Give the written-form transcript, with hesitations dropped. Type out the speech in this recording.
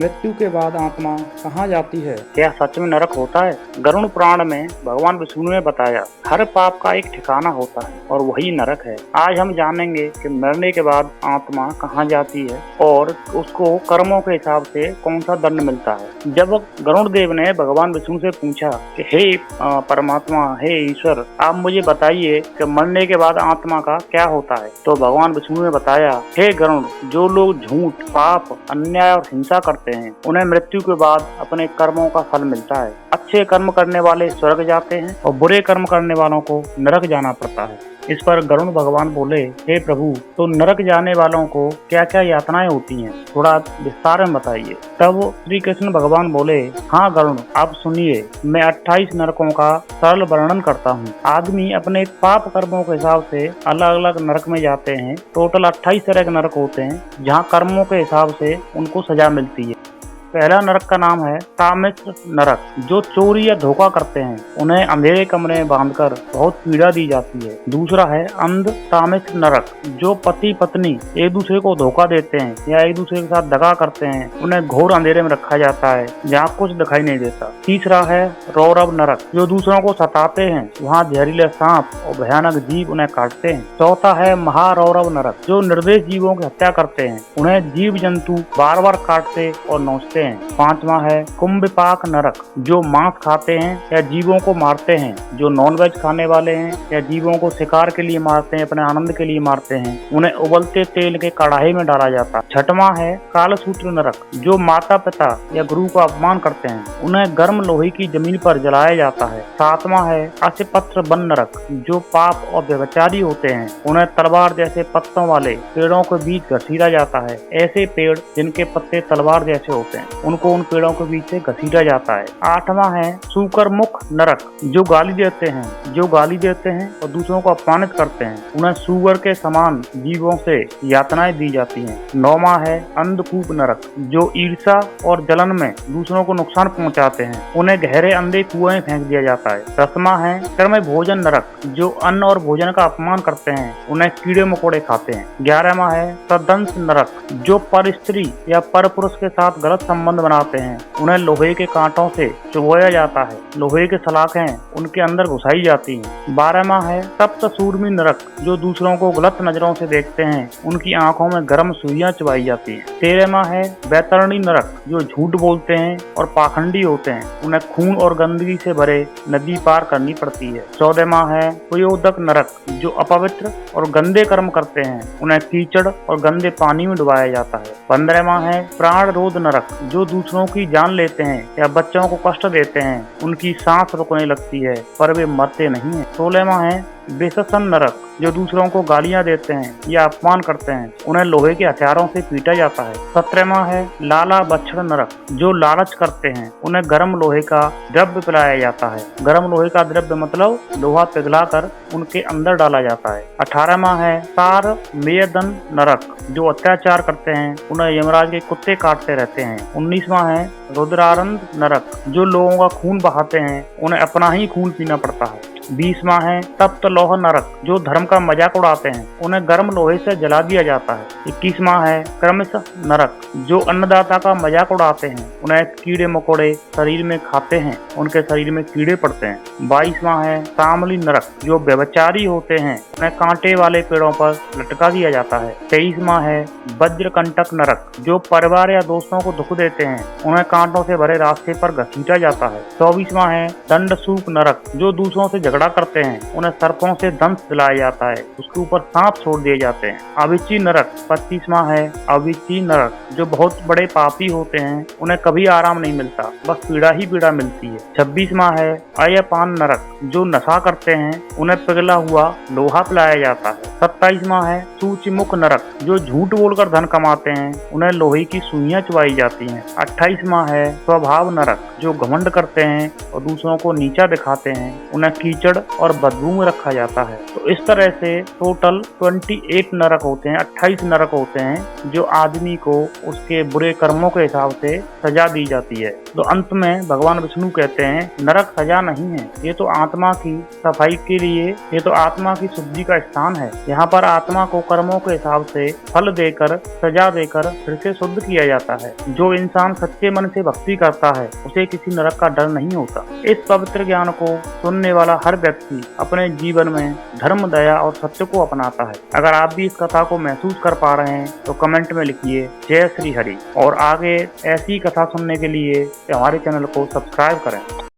मृत्यु के बाद आत्मा कहाँ जाती है? क्या सच में नरक होता है? गरुड़ पुराण में भगवान विष्णु ने बताया हर पाप का एक ठिकाना होता है और वही नरक है। आज हम जानेंगे कि मरने के बाद आत्मा कहाँ जाती है और उसको कर्मों के हिसाब से कौन सा दंड मिलता है। जब गरुड़ देव ने भगवान विष्णु से पूछा कि हे परमात्मा, हे ईश्वर, आप मुझे बताइए कि मरने के बाद आत्मा का क्या होता है, तो भगवान विष्णु ने बताया, हे गरुड़, जो लोग झूठ, पाप, अन्याय और हिंसा करते हैं उन्हें मृत्यु के बाद अपने कर्मों का फल मिलता है। अच्छे कर्म करने वाले स्वर्ग जाते हैं और बुरे कर्म करने वालों को नरक जाना पड़ता है। इस पर गरुड़ भगवान बोले, हे प्रभु, तो नरक जाने वालों को क्या क्या यातनाएं होती हैं, थोड़ा विस्तार में बताइए। तब श्री कृष्ण भगवान बोले, हाँ गरुड़, आप सुनिए, मैं 28 नरकों का सरल वर्णन करता हूँ। आदमी अपने पाप कर्मों के हिसाब से अलग अलग नरक में जाते हैं। टोटल 28 तरह के नरक होते हैं जहाँ कर्मों के हिसाब से उनको सजा मिलती है। पहला नरक का नाम है तामिश्र नरक। जो चोरी या धोखा करते हैं उन्हें अंधेरे कमरे में बांधकर बहुत पीड़ा दी जाती है। दूसरा है अंध तामिश्र नरक। जो पति पत्नी एक दूसरे को धोखा देते हैं या एक दूसरे के साथ दगा करते हैं उन्हें घोर अंधेरे में रखा जाता है जहाँ कुछ दिखाई नहीं देता। तीसरा है रौरव नरक। जो दूसरों को सताते हैं वहाँ जहरीले सांप और भयानक जीव उन्हें काटते हैं। चौथा है महारौरव नरक। जो निर्दोष जीवों की हत्या करते हैं उन्हें जीव जंतु बार बार काटते और नोचते हैं। पांचवा है कुंभपाक नरक। जो मांस खाते हैं या जीवों को मारते हैं, जो नॉनवेज खाने वाले हैं या जीवों को शिकार के लिए मारते हैं, अपने आनंद के लिए मारते हैं, उन्हें उबलते तेल के कढ़ाई में डाला जाता है। छठवां है कालसूत्र नरक। जो माता पिता या गुरु का अपमान करते हैं उन्हें गर्म लोहे की जमीन पर जलाया जाता है। सातवां है अश्वपत्र वन नरक। जो पाप और व्यभिचारी होते हैं उन्हें तलवार जैसे पत्तों वाले पेड़ों के बीच घसीटा जाता है। ऐसे पेड़ जिनके पत्ते तलवार जैसे होते हैं उनको उन पेड़ों के बीच से घसीटा जाता है। आठवां है सूकर मुख नरक। जो गाली देते हैं और दूसरों को अपमानित करते हैं उन्हें सूअर के समान जीवों से यातनाएं दी जाती हैं। नौवां है अंधकूप नरक। जो ईर्षा और जलन में दूसरों को नुकसान पहुंचाते हैं उन्हें गहरे अंधे कुएं में फेंक दिया जाता है। 10वां है कर्म भोजन नरक। जो अन्न और भोजन का अपमान करते हैं उन्हें कीड़े मकोड़े खाते हैं। 11वां है सदंश नरक। जो पर स्त्री या पर पुरुष के साथ गलत संबंध बनाते हैं उन्हें लोहे के कांटों से चुभोया जाता है। लोहे के सलाखें उनके अंदर घुसाई जाती हैं। 12वां है सप्त सूर्मी नरक। जो दूसरों को गलत नजरों से देखते हैं उनकी आंखों में गर्म सुइयां चुभाई जाती हैं। 13वां है बैतरणी नरक। जो झूठ बोलते हैं और पाखंडी होते हैं उन्हें खून और गंदगी से भरे नदी पार करनी पड़ती है। 14वां है कुयोदक नरक। जो अपवित्र और गंदे कर्म करते हैं उन्हें कीचड़ और गंदे पानी में डुबाया जाता है। 15वां है प्राण रोध नरक। जो दूसरों की जान लेते हैं या बच्चों को कष्ट देते हैं उनकी सांस रुकने लगती है पर वे मरते नहीं हैं। 16वां है बेससन नरक। जो दूसरों को गालियां देते हैं या अपमान करते हैं उन्हें लोहे के हथियारों से पीटा जाता है। 17वां है लाला बछड़ नरक। जो लालच करते हैं उन्हें गर्म लोहे का द्रव्य पिलाया जाता है। गर्म लोहे का द्रव्य मतलब लोहा पिघलाकर उनके अंदर डाला जाता है। 18वां है सार मेयदन नरक। जो अत्याचार करते हैं उन्हें यमराज के कुत्ते काटते रहते हैं। 19वां है रुद्रारंध नरक। जो लोगों का खून बहाते हैं उन्हें अपना ही खून पीना पड़ता है। 20वां है तप्त लौह नरक। जो धर्म का मजाक उड़ाते हैं उन्हें गर्म लोहे से जला दिया जाता है। 21वां है क्रमिश नरक। जो अन्नदाता का मजाक उड़ाते हैं उन्हें कीड़े मकोड़े शरीर में खाते हैं, उनके शरीर में कीड़े पड़ते हैं। 22वां है तामली नरक। जो व्यभिचारी होते हैं उन्हें कांटे वाले पेड़ों पर लटका दिया जाता है। 23वां है वज्रकंटक नरक। जो परिवार या दोस्तों को दुख देते हैं उन्हें कांटों से भरे रास्ते पर घसीटा जाता है। 24वां है दंडसूक नरक। जो दूसरों से झगड़ा करते हैं उन्हें सर्पों से दंश दिलाया जाता है, उसके ऊपर सांप छोड़ दिए जाते हैं। अविची नरक। 25वां है अविची नरक। जो बहुत बड़े पापी होते हैं उन्हें कभी आराम नहीं मिलता, बस पीड़ा ही पीड़ा मिलती है। 26वां है अयपान नरक। जो नशा करते हैं उन्हें पिघला हुआ लोहा पिलाया जाता है। 27वां है सूचिमुख नरक। जो झूठ बोलकर धन कमाते हैं उन्हें लोहे की सुइयां चुभाई जाती हैं। 28वां है स्वभाव नरक। जो घमंड करते हैं और दूसरों को नीचा दिखाते हैं उन्हें कीचड़ कीचड़ और बदबू में रखा जाता है। तो इस तरह से टोटल 28 नरक होते हैं, 28 नरक होते हैं जो आदमी को उसके बुरे कर्मों के हिसाब से सजा दी जाती है। तो अंत में भगवान विष्णु कहते हैं नरक सजा नहीं है, ये तो आत्मा की सफाई के लिए, ये तो आत्मा की शुद्धि का स्थान है। यहाँ पर आत्मा को कर्मों के हिसाब से फल देकर, सजा देकर फिर से शुद्ध किया जाता है। जो इंसान सच्चे मन से भक्ति करता है उसे किसी नरक का डर नहीं होता। इस पवित्र ज्ञान को सुनने वाला हर व्यक्ति अपने जीवन में धर्म, दया और सत्य को अपनाता है। अगर आप भी इस कथा को महसूस कर पा रहे हैं तो कमेंट में लिखिए जय श्री हरि, और आगे ऐसी कथा सुनने के लिए हमारे चैनल को सब्सक्राइब करें।